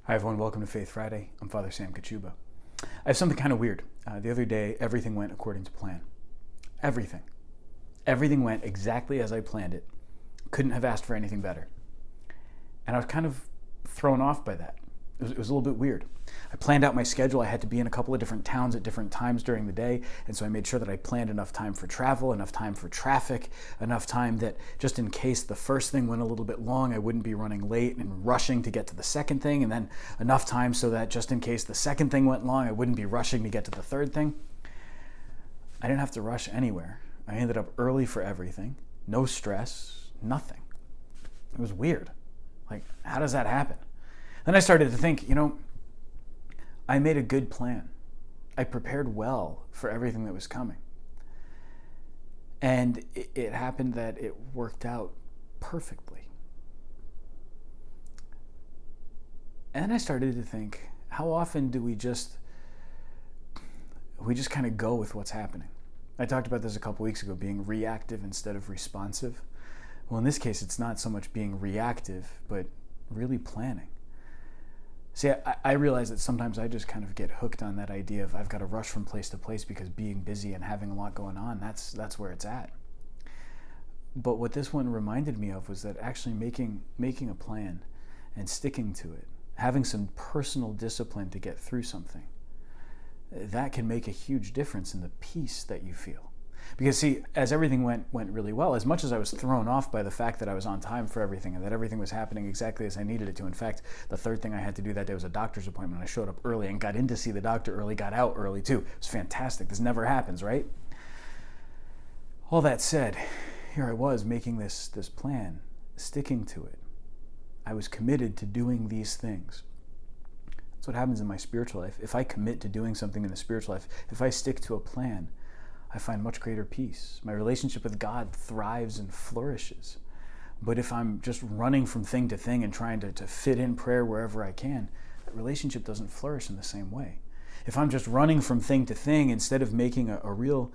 Hi everyone, welcome to Faith Friday. I'm Father Sam Kachuba. I have something kind of weird. The other day, everything went according to plan. Everything. Everything went exactly as I planned it. Couldn't have asked for anything better. And I was kind of thrown off by that. It was a little bit weird. I planned out my schedule. I had to be in a couple of different towns at different times during the day, and so I made sure that I planned enough time for travel, enough time for traffic, enough time that just in case the first thing went a little bit long, I wouldn't be running late and rushing to get to the second thing, and then enough time so that just in case the second thing went long, I wouldn't be rushing to get to the third thing. I didn't have to rush anywhere. I ended up early for everything. No stress, nothing. It was weird. Like, how does that happen? Then I started to think, I made a good plan. I prepared well for everything that was coming. And it happened that it worked out perfectly. And then I started to think, how often do we just kind of go with what's happening? I talked about this a couple weeks ago, being reactive instead of responsive. Well, in this case, it's not so much being reactive, but really planning. See, I realize that sometimes I just kind of get hooked on that idea of I've got to rush from place to place because being busy and having a lot going on, that's where it's at. But what this one reminded me of was that actually making a plan and sticking to it, having some personal discipline to get through something, that can make a huge difference in the peace that you feel. Because see, as everything went really well, as much as I was thrown off by the fact that I was on time for everything and that everything was happening exactly as I needed it to. In fact, the third thing I had to do that day was a doctor's appointment. I showed up early and got in to see the doctor early, got out early too. It was fantastic. This never happens, right? All that said, here I was making this plan, sticking to it. I was committed to doing these things. That's what happens in my spiritual life. If I commit to doing something in the spiritual life, if I stick to a plan, I find much greater peace. My relationship with God thrives and flourishes. But if I'm just running from thing to thing and trying to fit in prayer wherever I can, that relationship doesn't flourish in the same way. If I'm just running from thing to thing instead of making a real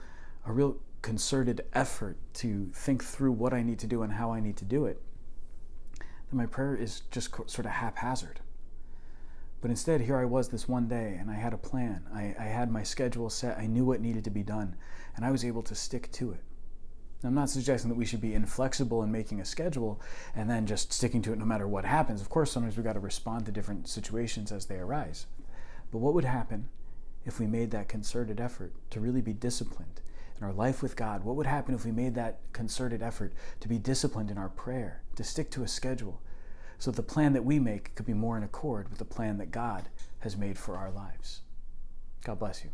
concerted effort to think through what I need to do and how I need to do it, then my prayer is just sort of haphazard. But instead, here I was this one day, and I had a plan. I had my schedule set. I knew what needed to be done, and I was able to stick to it. Now, I'm not suggesting that we should be inflexible in making a schedule and then just sticking to it no matter what happens. Of course, sometimes we've got to respond to different situations as they arise. But what would happen if we made that concerted effort to really be disciplined in our life with God? What would happen if we made that concerted effort to be disciplined in our prayer, to stick to a schedule, so that the plan that we make could be more in accord with the plan that God has made for our lives? God bless you.